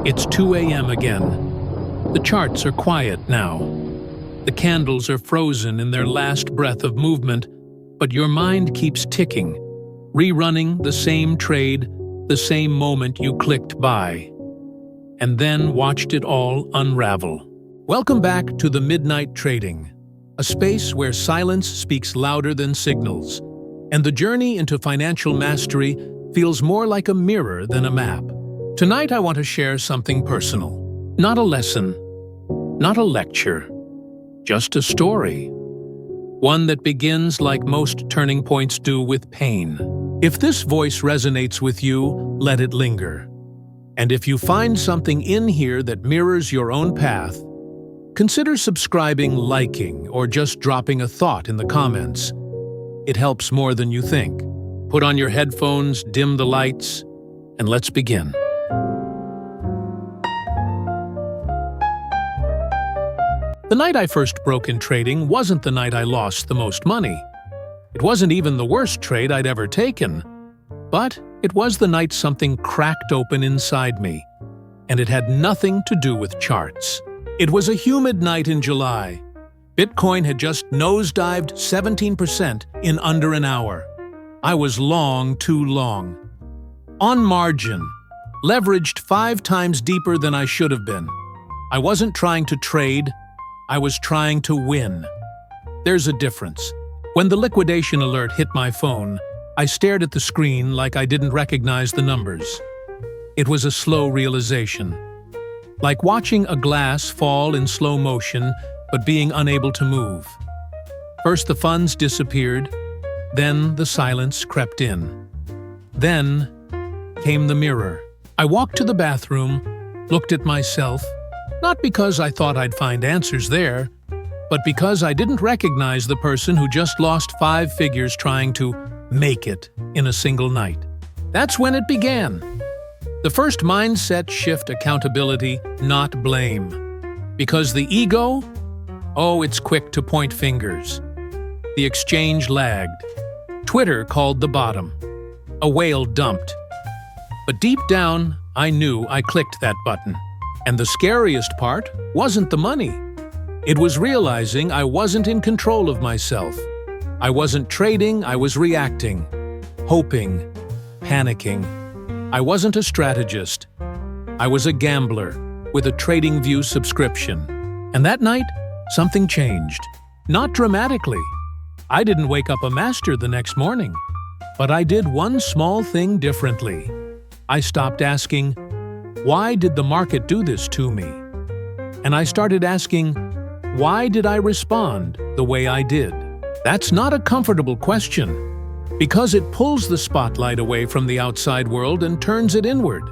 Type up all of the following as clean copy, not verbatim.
It's 2 a.m. again. The charts are quiet now. The candles are frozen in their last breath of movement, but your mind keeps ticking, rerunning the same trade, the same moment you clicked buy, and then watched it all unravel. Welcome back to the Midnight Trading, a space where silence speaks louder than signals, and the journey into financial mastery feels more like a mirror than a map. Tonight I want to share something personal. Not a lesson, not a lecture, just a story. One that begins like most turning points do, with pain. If this voice resonates with you, let it linger. And if you find something in here that mirrors your own path, consider subscribing, liking, or just dropping a thought in the comments. It helps more than you think. Put on your headphones, dim the lights, and let's begin. The night I first broke in trading wasn't the night I lost the most money. It wasn't even the worst trade I'd ever taken. But it was the night something cracked open inside me, and it had nothing to do with charts. It was a humid night in July. Bitcoin had just nosedived 17% in under an hour. I was long too long. On margin, leveraged 5 times deeper than I should have been. I wasn't trying to trade, I was trying to win. There's a difference. When the liquidation alert hit my phone, I stared at the screen like I didn't recognize the numbers. It was a slow realization. Like watching a glass fall in slow motion but being unable to move. First the funds disappeared, then the silence crept in. Then came the mirror. I walked to the bathroom, looked at myself, not because I thought I'd find answers there, but because I didn't recognize the person who just lost 5 figures trying to make it in a single night. That's when it began. The first mindset shift: accountability, not blame. Because the ego? Oh, it's quick to point fingers. The exchange lagged. Twitter called the bottom. A whale dumped. But deep down, I knew I clicked that button. And the scariest part wasn't the money. It was realizing I wasn't in control of myself. I wasn't trading, I was reacting, hoping, panicking. I wasn't a strategist. I was a gambler with a TradingView subscription. And that night, something changed. Not dramatically. I didn't wake up a master the next morning. But I did one small thing differently. I stopped asking, why did the market do this to me? And I started asking, why did I respond the way I did? That's not a comfortable question, because it pulls the spotlight away from the outside world and turns it inward.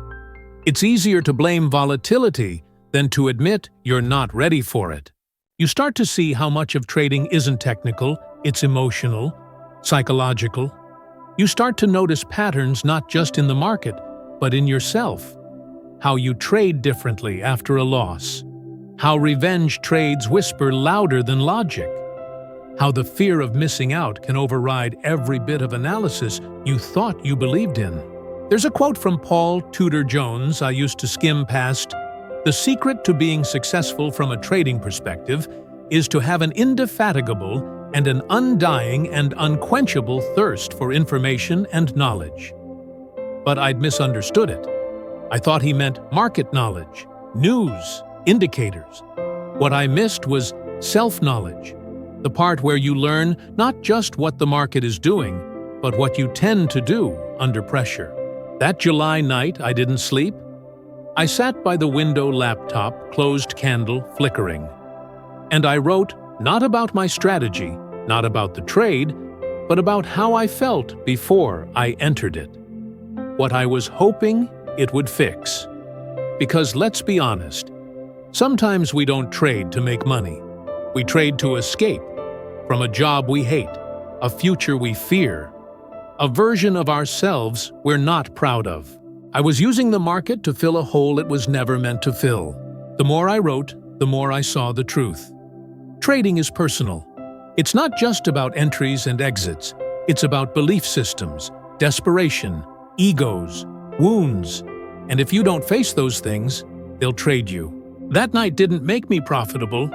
It's easier to blame volatility than to admit you're not ready for it. You start to see how much of trading isn't technical, it's emotional, psychological. You start to notice patterns not just in the market, but in yourself. How you trade differently after a loss. How revenge trades whisper louder than logic. How the fear of missing out can override every bit of analysis you thought you believed in. There's a quote from Paul Tudor Jones I used to skim past. The secret to being successful from a trading perspective is to have an indefatigable and an undying and unquenchable thirst for information and knowledge. But I'd misunderstood it. I thought he meant market knowledge, news, indicators. What I missed was self-knowledge, the part where you learn not just what the market is doing, but what you tend to do under pressure. That July night, I didn't sleep. I sat by the window laptop, closed candle, flickering. And I wrote not about my strategy, not about the trade, but about how I felt before I entered it. What I was hoping it would fix. Because let's be honest, sometimes we don't trade to make money. We trade to escape from a job we hate, a future we fear, a version of ourselves we're not proud of. I was using the market to fill a hole it was never meant to fill. The more I wrote, the more I saw the truth. Trading is personal. It's not just about entries and exits. It's about belief systems, desperation, egos, wounds, And if you don't face those things, they'll trade you. That night didn't make me profitable,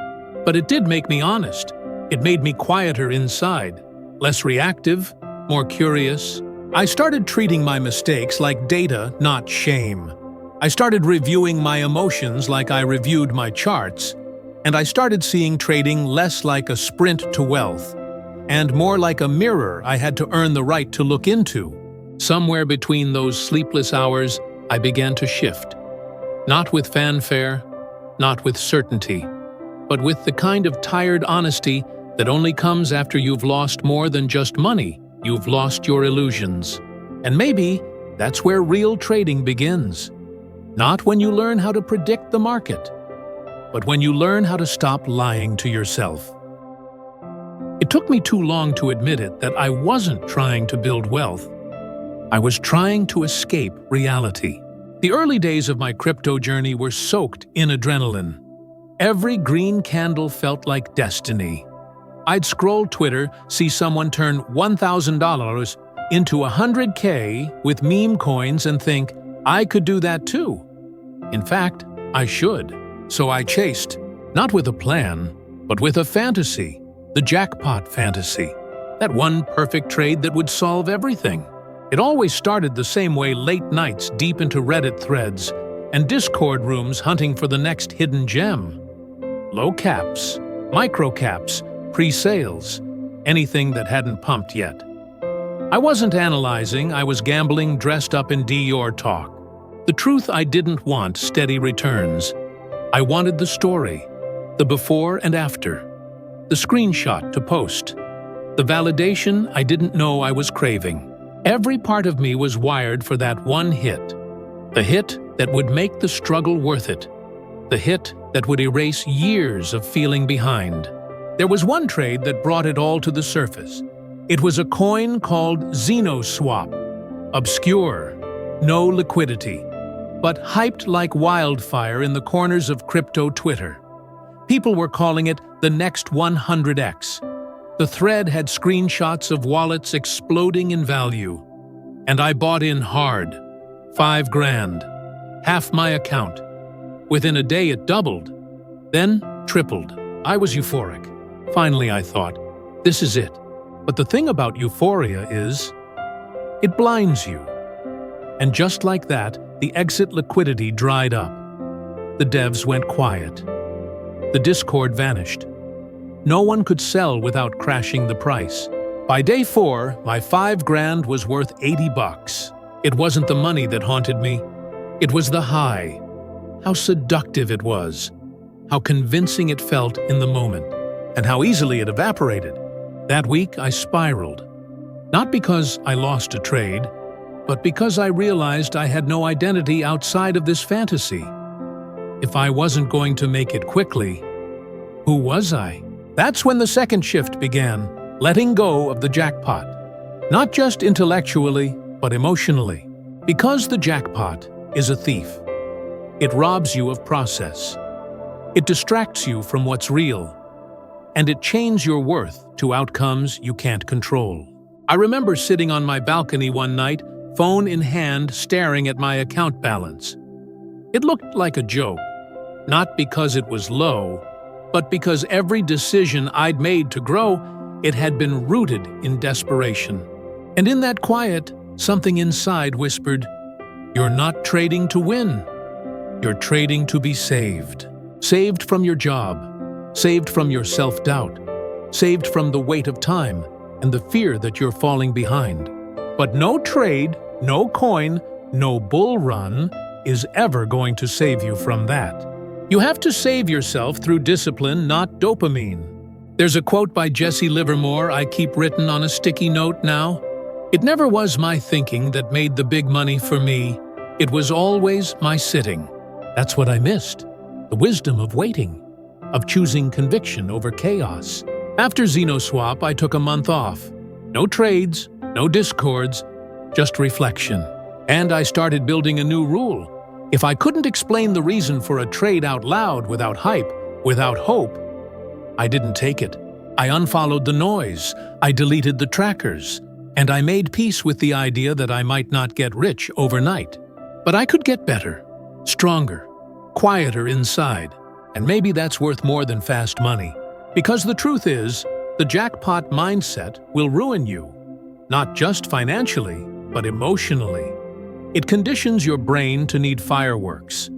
but it did make me honest. It made me quieter inside, less reactive, more curious. I started treating my mistakes like data, not shame. I started reviewing my emotions like I reviewed my charts, and I started seeing trading less like a sprint to wealth, and more like a mirror I had to earn the right to look into. Somewhere between those sleepless hours, I began to shift. Not with fanfare, not with certainty, but with the kind of tired honesty that only comes after you've lost more than just money. You've lost your illusions. And maybe that's where real trading begins. Not when you learn how to predict the market, but when you learn how to stop lying to yourself. It took me too long to admit it that I wasn't trying to build wealth. I was trying to escape reality. The early days of my crypto journey were soaked in adrenaline. Every green candle felt like destiny. I'd scroll Twitter, see someone turn $1,000 into $100K with meme coins and think, I could do that too. In fact, I should. So I chased, not with a plan, but with a fantasy, the jackpot fantasy. That one perfect trade that would solve everything. It always started the same way, late nights deep into Reddit threads and Discord rooms hunting for the next hidden gem. Low caps, micro caps, pre-sales, anything that hadn't pumped yet. I wasn't analyzing, I was gambling dressed up in Dior talk. The truth, I didn't want steady returns. I wanted the story, the before and after, the screenshot to post, the validation I didn't know I was craving. Every part of me was wired for that one hit, the hit that would make the struggle worth it, the hit that would erase years of feeling behind. There was one trade that brought it all to the surface. It was a coin called XenoSwap. Obscure, no liquidity, but hyped like wildfire in the corners of crypto Twitter. People were calling it the next 100x. The thread had screenshots of wallets exploding in value. And I bought in hard. $5 grand. Half my account. Within a day it doubled. Then tripled. I was euphoric. Finally, I thought, this is it. But the thing about euphoria is, it blinds you. And just like that, the exit liquidity dried up. The devs went quiet. The Discord vanished. No one could sell without crashing the price. By day 4, my $5 grand was worth $80. It wasn't the money that haunted me. It was the high. How seductive it was. How convincing it felt in the moment. And how easily it evaporated. That week, I spiraled. Not because I lost a trade, but because I realized I had no identity outside of this fantasy. If I wasn't going to make it quickly, who was I? That's when the second shift began, letting go of the jackpot. Not just intellectually, but emotionally. Because the jackpot is a thief. It robs you of process. It distracts you from what's real. And it chains your worth to outcomes you can't control. I remember sitting on my balcony one night, phone in hand, staring at my account balance. It looked like a joke, not because it was low, but because every decision I'd made to grow, it had been rooted in desperation. And in that quiet, something inside whispered, "You're not trading to win. You're trading to be saved. Saved from your job, saved from your self-doubt, saved from the weight of time and the fear that you're falling behind. But no trade, no coin, no bull run is ever going to save you from that. You have to save yourself through discipline, not dopamine." There's a quote by Jesse Livermore I keep written on a sticky note now. "It never was my thinking that made the big money for me. It was always my sitting." That's what I missed. The wisdom of waiting, of choosing conviction over chaos. After XenoSwap, I took a month off. No trades, no discords, just reflection. And I started building a new rule. If I couldn't explain the reason for a trade out loud without hype, without hope, I didn't take it. I unfollowed the noise, I deleted the trackers, and I made peace with the idea that I might not get rich overnight. But I could get better, stronger, quieter inside, and maybe that's worth more than fast money. Because the truth is, the jackpot mindset will ruin you, not just financially, but emotionally. It conditions your brain to need fireworks.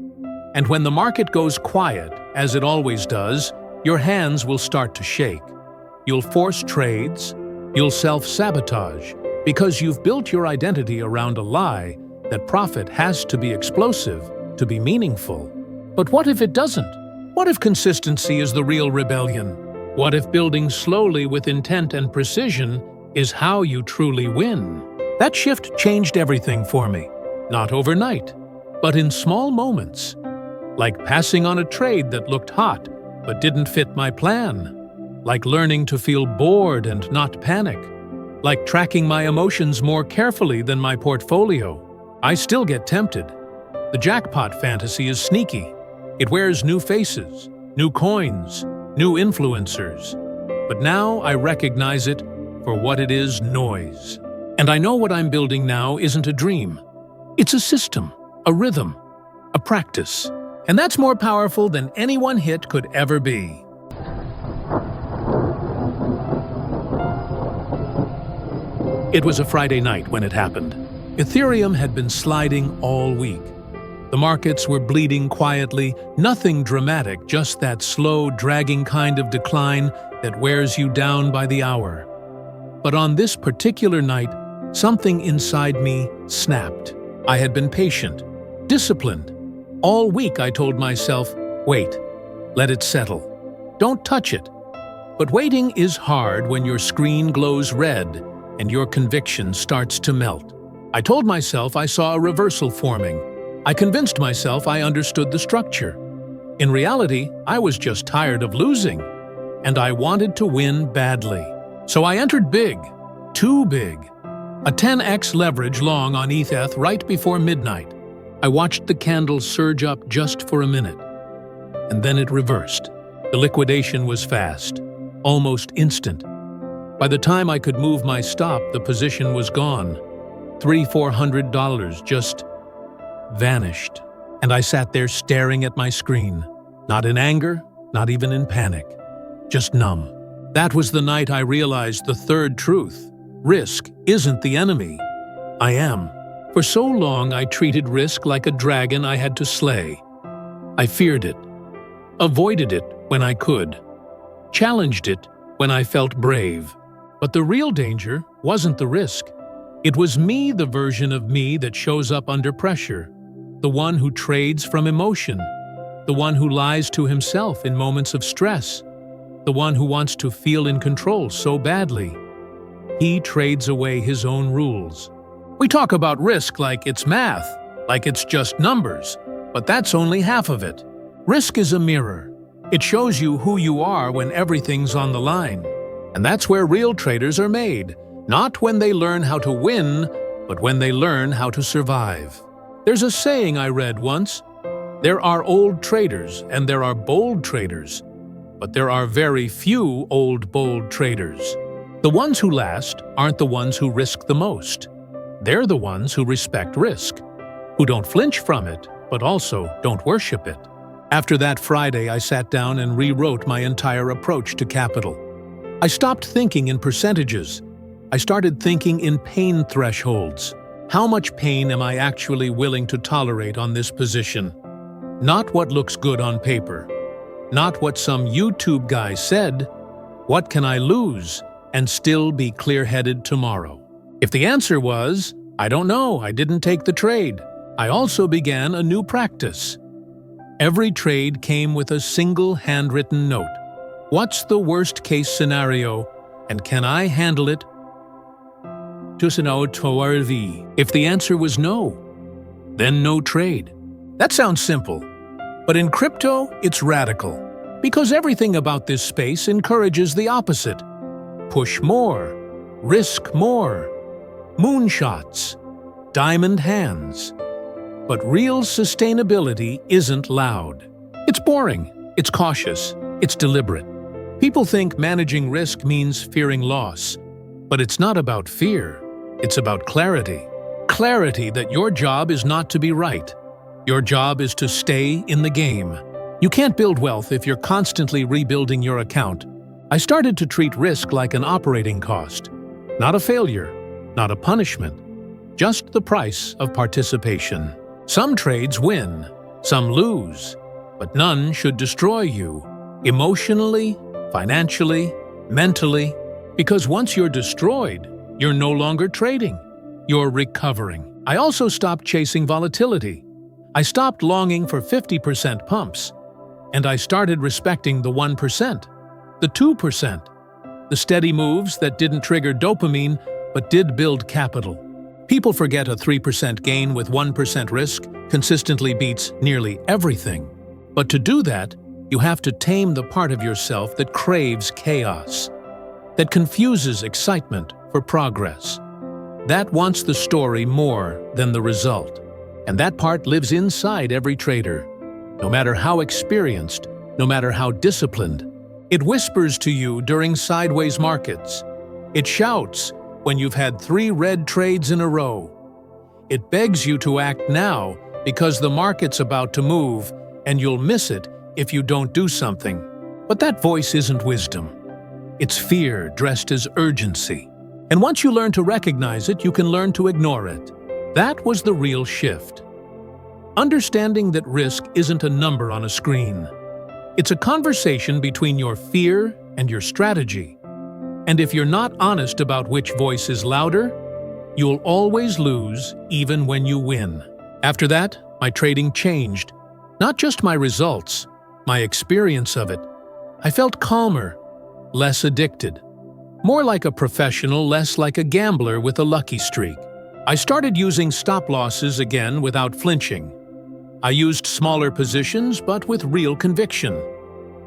And when the market goes quiet, as it always does, your hands will start to shake. You'll force trades, you'll self-sabotage, because you've built your identity around a lie that profit has to be explosive, to be meaningful. But what if it doesn't? What if consistency is the real rebellion? What if building slowly with intent and precision is how you truly win? That shift changed everything for me. Not overnight, but in small moments. Like passing on a trade that looked hot but didn't fit my plan. Like learning to feel bored and not panic. Like tracking my emotions more carefully than my portfolio. I still get tempted. The jackpot fantasy is sneaky. It wears new faces, new coins, new influencers. But now I recognize it for what it is: noise. And I know what I'm building now isn't a dream. It's a system, a rhythm, a practice. And that's more powerful than any one hit could ever be. It was a Friday night when it happened. Ethereum had been sliding all week. The markets were bleeding quietly, nothing dramatic, just that slow, dragging kind of decline that wears you down by the hour. But on this particular night, something inside me snapped. I had been patient, disciplined. All week I told myself, wait, let it settle. Don't touch it. But waiting is hard when your screen glows red and your conviction starts to melt. I told myself I saw a reversal forming. I convinced myself I understood the structure. In reality, I was just tired of losing, and I wanted to win badly. So I entered big, too big. A 10x leverage long on ETH right before midnight. I watched the candle surge up just for a minute, and then it reversed. The liquidation was fast, almost instant. By the time I could move my stop, the position was gone. $300-400 just vanished. And I sat there staring at my screen, not in anger, not even in panic, just numb. That was the night I realized the third truth. Risk isn't the enemy. I am. For so long, I treated risk like a dragon I had to slay. I feared it, avoided it when I could, challenged it when I felt brave. But the real danger wasn't the risk. It was me, the version of me that shows up under pressure, the one who trades from emotion, the one who lies to himself in moments of stress, the one who wants to feel in control so badly. He trades away his own rules. We talk about risk like it's math, like it's just numbers, but that's only half of it. Risk is a mirror. It shows you who you are when everything's on the line. And that's where real traders are made, not when they learn how to win, but when they learn how to survive. There's a saying I read once: there are old traders and there are bold traders, but there are very few old, bold traders. The ones who last aren't the ones who risk the most. They're the ones who respect risk, who don't flinch from it, but also don't worship it. After that Friday, I sat down and rewrote my entire approach to capital. I stopped thinking in percentages. I started thinking in pain thresholds. How much pain am I actually willing to tolerate on this position? Not what looks good on paper. Not what some YouTube guy said. What can I lose and still be clear-headed tomorrow? If the answer was, I don't know, I didn't take the trade, I also began a new practice. Every trade came with a single handwritten note. What's the worst-case scenario, and can I handle it? If the answer was no, then no trade. That sounds simple, but in crypto, it's radical, because everything about this space encourages the opposite. Push more, risk more, moonshots, diamond hands. But real sustainability isn't loud. It's boring, it's cautious, it's deliberate. People think managing risk means fearing loss, but it's not about fear, it's about clarity. clarity that your job is not to be right. Your job is to stay in the game. You can't build wealth if you're constantly rebuilding your account. I started to treat risk like an operating cost. Not a failure, not a punishment, just the price of participation. Some trades win, some lose, but none should destroy you, emotionally, financially, mentally, because once you're destroyed, you're no longer trading, you're recovering. I also stopped chasing volatility. I stopped longing for 50% pumps, and I started respecting the 1%, the 2%, the steady moves that didn't trigger dopamine but did build capital. People forget a 3% gain with 1% risk consistently beats nearly everything. But to do that, you have to tame the part of yourself that craves chaos, that confuses excitement for progress, that wants the story more than the result. And that part lives inside every trader. No matter how experienced, no matter how disciplined, it whispers to you during sideways markets. It shouts when you've had 3 red trades in a row. It begs you to act now because the market's about to move and you'll miss it if you don't do something. But that voice isn't wisdom. It's fear dressed as urgency. And once you learn to recognize it, you can learn to ignore it. That was the real shift. Understanding that risk isn't a number on a screen. It's a conversation between your fear and your strategy. And if you're not honest about which voice is louder, you'll always lose even when you win. After that, my trading changed. Not just my results, my experience of it. I felt calmer, less addicted. More like a professional, less like a gambler with a lucky streak. I started using stop losses again without flinching. I used smaller positions, but with real conviction.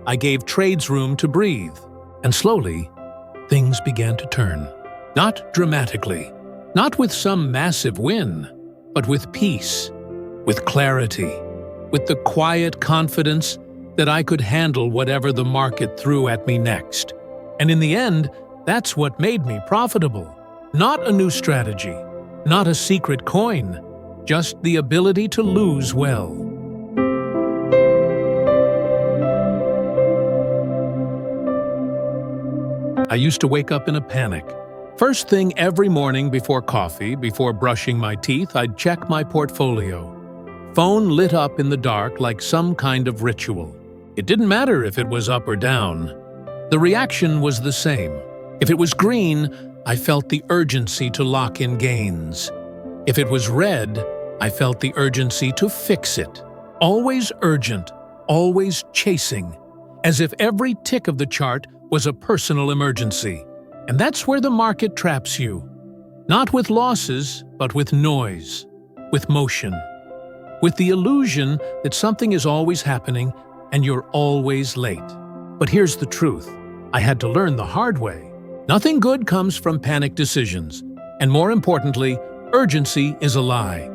I gave trades room to breathe, and slowly, things began to turn. Not dramatically, not with some massive win, but with peace, with clarity, with the quiet confidence that I could handle whatever the market threw at me next. And in the end, that's what made me profitable. Not a new strategy, not a secret coin, just the ability to lose well. I used to wake up in a panic. First thing every morning before coffee, before brushing my teeth, I'd check my portfolio. Phone lit up in the dark like some kind of ritual. It didn't matter if it was up or down. The reaction was the same. If it was green, I felt the urgency to lock in gains. If it was red, I felt the urgency to fix it. Always urgent, always chasing, as if every tick of the chart was a personal emergency. And that's where the market traps you. Not with losses, but with noise, with motion, with the illusion that something is always happening and you're always late. But here's the truth. I had to learn the hard way. Nothing good comes from panic decisions. And more importantly, urgency is a lie.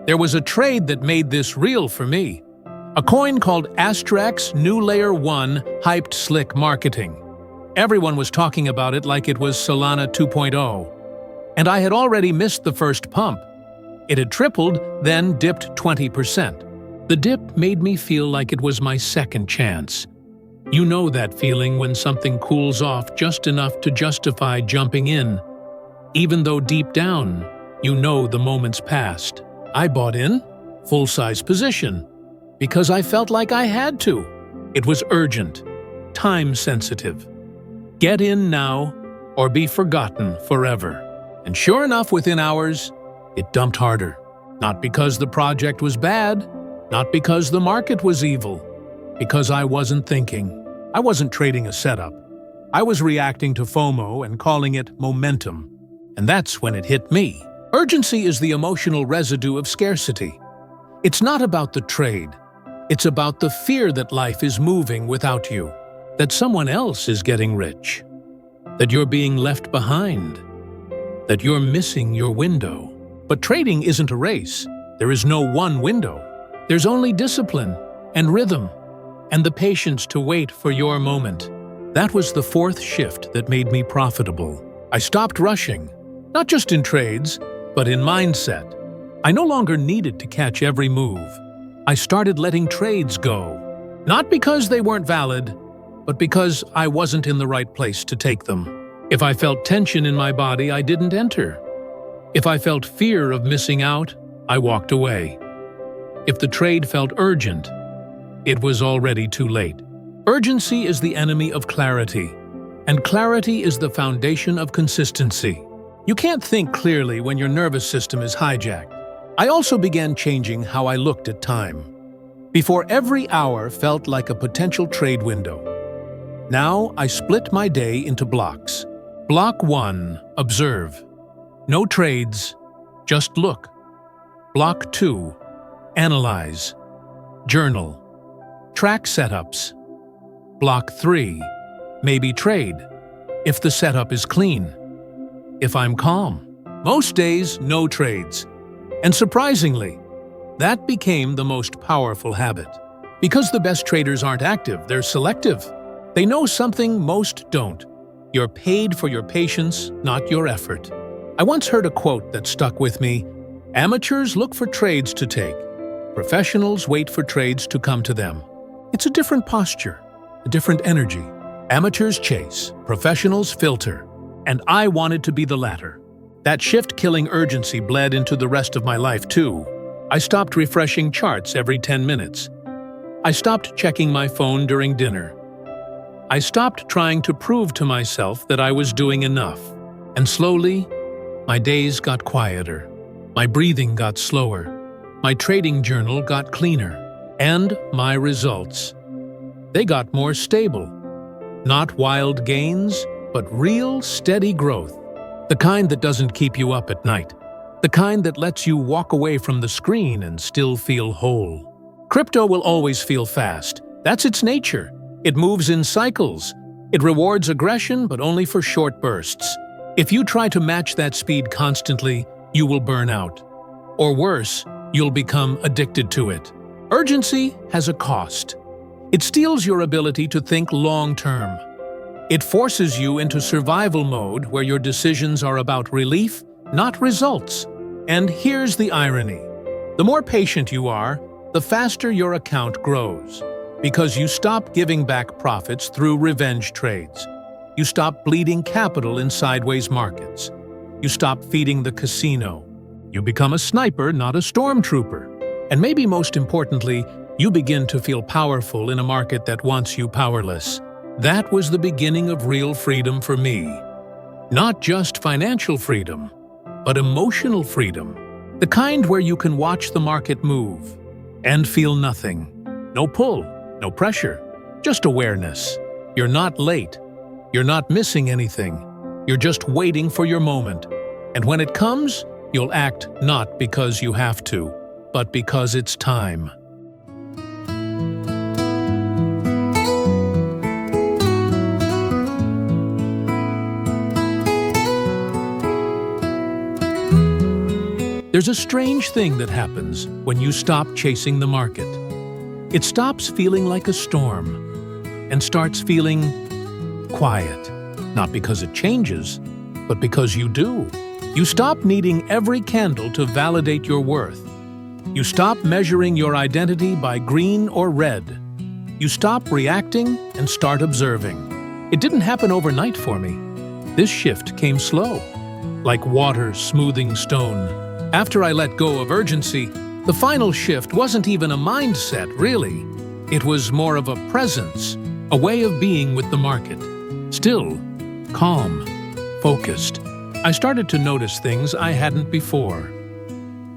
There was a trade that made this real for me. A coin called Asterix New Layer 1 hyped slick marketing. Everyone was talking about it like it was Solana 2.0. And I had already missed the first pump. It had tripled, then dipped 20%. The dip made me feel like it was my second chance. You know that feeling when something cools off just enough to justify jumping in, even though deep down, you know the moment's passed. I bought in, full-size position, because I felt like I had to. It was urgent, time-sensitive. Get in now, or be forgotten forever. And sure enough, within hours, it dumped harder. Not because the project was bad, not because the market was evil, because I wasn't thinking. I wasn't trading a setup. I was reacting to FOMO and calling it momentum. And that's when it hit me. Urgency is the emotional residue of scarcity. It's not about the trade. It's about the fear that life is moving without you, that someone else is getting rich, that you're being left behind, that you're missing your window. But trading isn't a race. There is no one window. There's only discipline and rhythm and the patience to wait for your moment. That was the fourth shift that made me profitable. I stopped rushing, not just in trades, but in mindset. I no longer needed to catch every move. I started letting trades go. Not because they weren't valid, but because I wasn't in the right place to take them. If I felt tension in my body, I didn't enter. If I felt fear of missing out, I walked away. If the trade felt urgent, it was already too late. Urgency is the enemy of clarity, and clarity is the foundation of consistency. You can't think clearly when your nervous system is hijacked. I also began changing how I looked at time. Before, every hour felt like a potential trade window. Now I split my day into blocks. Block 1, observe. No trades, just look. Block 2, analyze. Journal. Track setups. Block 3, maybe trade, if the setup is clean. If I'm calm. Most days, no trades. And surprisingly, that became the most powerful habit. Because the best traders aren't active, they're selective. They know something most don't. You're paid for your patience, not your effort. I once heard a quote that stuck with me. Amateurs look for trades to take. Professionals wait for trades to come to them. It's a different posture, a different energy. Amateurs chase, professionals filter. And I wanted to be the latter. That shift-killing urgency bled into the rest of my life too. I stopped refreshing charts every 10 minutes. I stopped checking my phone during dinner. I stopped trying to prove to myself that I was doing enough. And slowly, my days got quieter. My breathing got slower. My trading journal got cleaner. And my results. They got more stable. Not wild gains, but real, steady growth. The kind that doesn't keep you up at night. The kind that lets you walk away from the screen and still feel whole. Crypto will always feel fast. That's its nature. It moves in cycles. It rewards aggression, but only for short bursts. If you try to match that speed constantly, you will burn out. Or worse, you'll become addicted to it. Urgency has a cost. It steals your ability to think long-term. It forces you into survival mode where your decisions are about relief, not results. And here's the irony. The more patient you are, the faster your account grows. Because you stop giving back profits through revenge trades. You stop bleeding capital in sideways markets. You stop feeding the casino. You become a sniper, not a stormtrooper. And maybe most importantly, you begin to feel powerful in a market that wants you powerless. That was the beginning of real freedom for me. Not just financial freedom, but emotional freedom. The kind where you can watch the market move and feel nothing. No pull, no pressure, just awareness. You're not late. You're not missing anything. You're just waiting for your moment. And when it comes, you'll act not because you have to, but because it's time. There's a strange thing that happens when you stop chasing the market. It stops feeling like a storm and starts feeling quiet, not because it changes, but because you do. You stop needing every candle to validate your worth. You stop measuring your identity by green or red. You stop reacting and start observing. It didn't happen overnight for me. This shift came slow, like water smoothing stone. After I let go of urgency, the final shift wasn't even a mindset, really. It was more of a presence, a way of being with the market. Still, calm, focused. I started to notice things I hadn't before.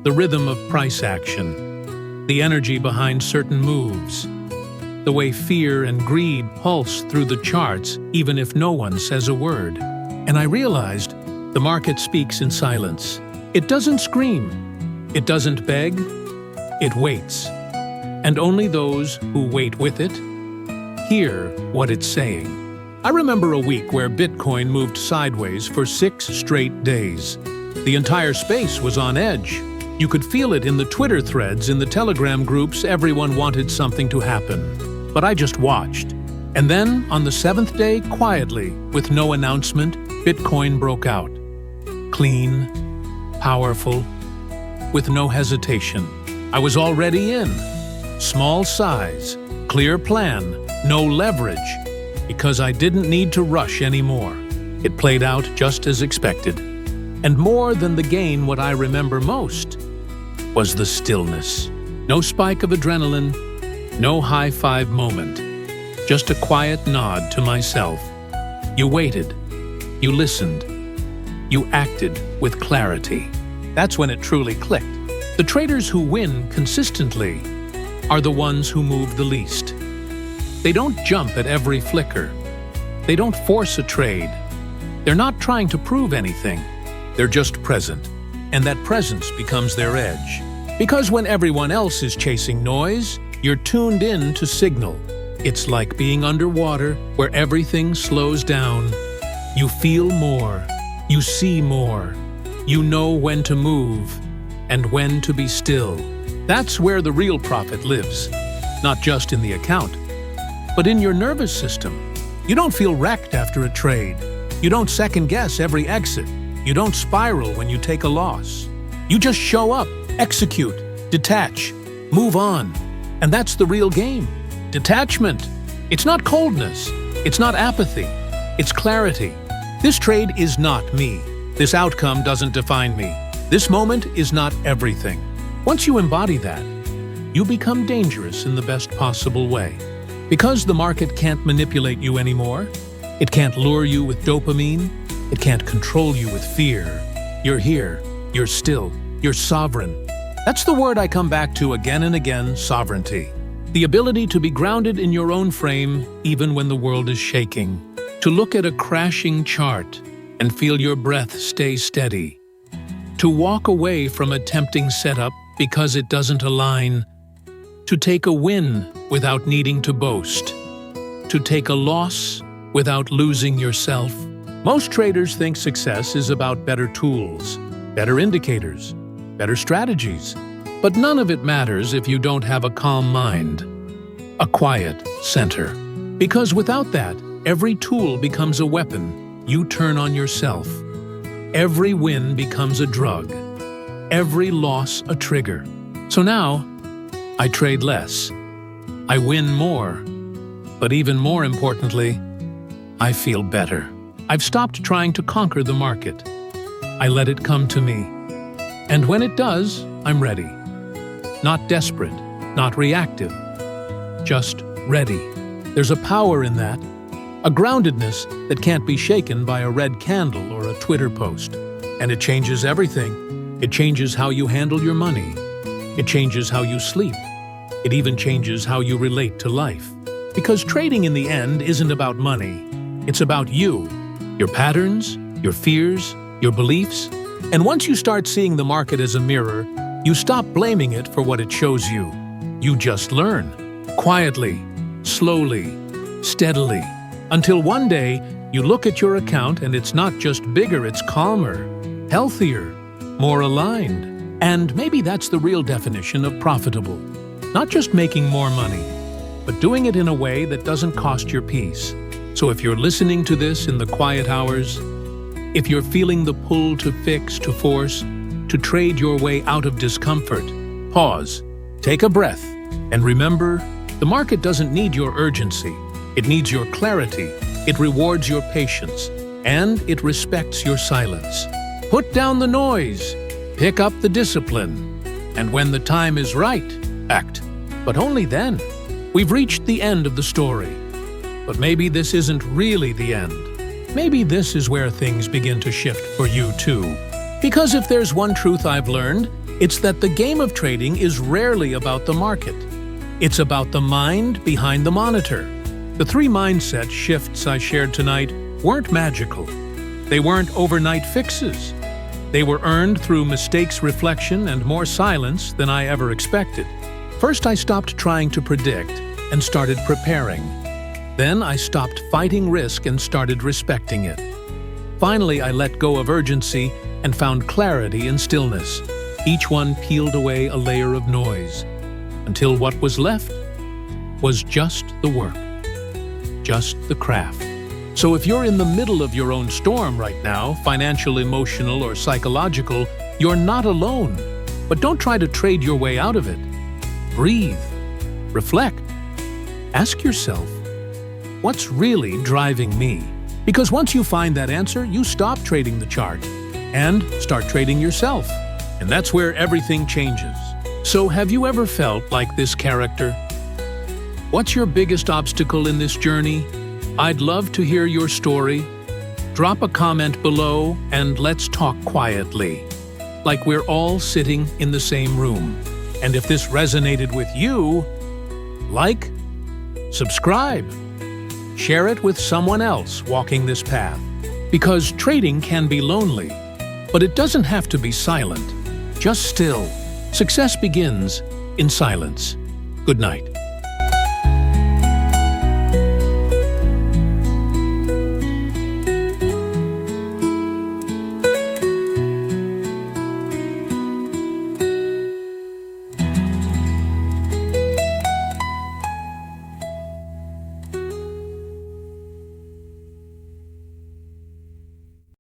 The rhythm of price action, the energy behind certain moves, the way fear and greed pulse through the charts even if no one says a word. And I realized the market speaks in silence. It doesn't scream, it doesn't beg, it waits. And only those who wait with it hear what it's saying. I remember a week where Bitcoin moved sideways for 6 straight days. The entire space was on edge. You could feel it in the Twitter threads, in the Telegram groups. Everyone wanted something to happen. But I just watched. And then, on the 7th day, quietly, with no announcement, Bitcoin broke out. Clean, powerful, with no hesitation. I was already in. Small size, clear plan, no leverage, because I didn't need to rush anymore. It played out just as expected. And more than the gain, what I remember most was the stillness. No spike of adrenaline, no high-five moment. Just a quiet nod to myself. You waited. You listened. You acted with clarity. That's when it truly clicked. The traders who win consistently are the ones who move the least. They don't jump at every flicker. They don't force a trade. They're not trying to prove anything. They're just present. And that presence becomes their edge. Because when everyone else is chasing noise, you're tuned in to signal. It's like being underwater where everything slows down. You feel more. You see more. You know when to move and when to be still. That's where the real profit lives. Not just in the account, but in your nervous system. You don't feel wrecked after a trade. You don't second-guess every exit. You don't spiral when you take a loss. You just show up, execute, detach, move on. And that's the real game. Detachment. It's not coldness. It's not apathy. It's clarity. This trade is not me. This outcome doesn't define me. This moment is not everything. Once you embody that, you become dangerous in the best possible way. Because the market can't manipulate you anymore, it can't lure you with dopamine, it can't control you with fear. You're here, you're still, you're sovereign. That's the word I come back to again and again, sovereignty. The ability to be grounded in your own frame even when the world is shaking. To look at a crashing chart and feel your breath stay steady. To walk away from a tempting setup because it doesn't align. To take a win without needing to boast. To take a loss without losing yourself. Most traders think success is about better tools, better indicators, better strategies. But none of it matters if you don't have a calm mind, a quiet center. Because without that, every tool becomes a weapon you turn on yourself. Every win becomes a drug. Every loss a trigger. So now, I trade less. I win more. But even more importantly, I feel better. I've stopped trying to conquer the market. I let it come to me. And when it does, I'm ready. Not desperate, not reactive, just ready. There's a power in that, a groundedness that can't be shaken by a red candle or a Twitter post. And it changes everything. It changes how you handle your money. It changes how you sleep. It even changes how you relate to life. Because trading in the end isn't about money. It's about you, your patterns, your fears, your beliefs. And once you start seeing the market as a mirror, you stop blaming it for what it shows you. You just learn. Quietly, slowly, steadily. Until one day, you look at your account and it's not just bigger, it's calmer, healthier, more aligned. And maybe that's the real definition of profitable. Not just making more money, but doing it in a way that doesn't cost your peace. So if you're listening to this in the quiet hours, if you're feeling the pull to fix, to force, to trade your way out of discomfort, pause, take a breath, and remember, the market doesn't need your urgency. It needs your clarity. It rewards your patience, and it respects your silence. Put down the noise, pick up the discipline, and when the time is right, act. But only then. We've reached the end of the story. But maybe this isn't really the end. Maybe this is where things begin to shift for you too. Because if there's one truth I've learned, it's that the game of trading is rarely about the market. It's about the mind behind the monitor. The 3 mindset shifts I shared tonight weren't magical. They weren't overnight fixes. They were earned through mistakes, reflection, and more silence than I ever expected. First, I stopped trying to predict and started preparing. Then I stopped fighting risk and started respecting it. Finally, I let go of urgency and found clarity in stillness. Each one peeled away a layer of noise, until what was left was just the work, just the craft. So if you're in the middle of your own storm right now, financial, emotional, or psychological, you're not alone. But don't try to trade your way out of it. Breathe. Reflect. Ask yourself, what's really driving me? Because once you find that answer, you stop trading the chart and start trading yourself. And that's where everything changes. So have you ever felt like this character? What's your biggest obstacle in this journey? I'd love to hear your story. Drop a comment below and let's talk quietly, like we're all sitting in the same room. And if this resonated with you, like, subscribe, share it with someone else walking this path. Because trading can be lonely, but it doesn't have to be silent. Just still. Success begins in silence. Good night.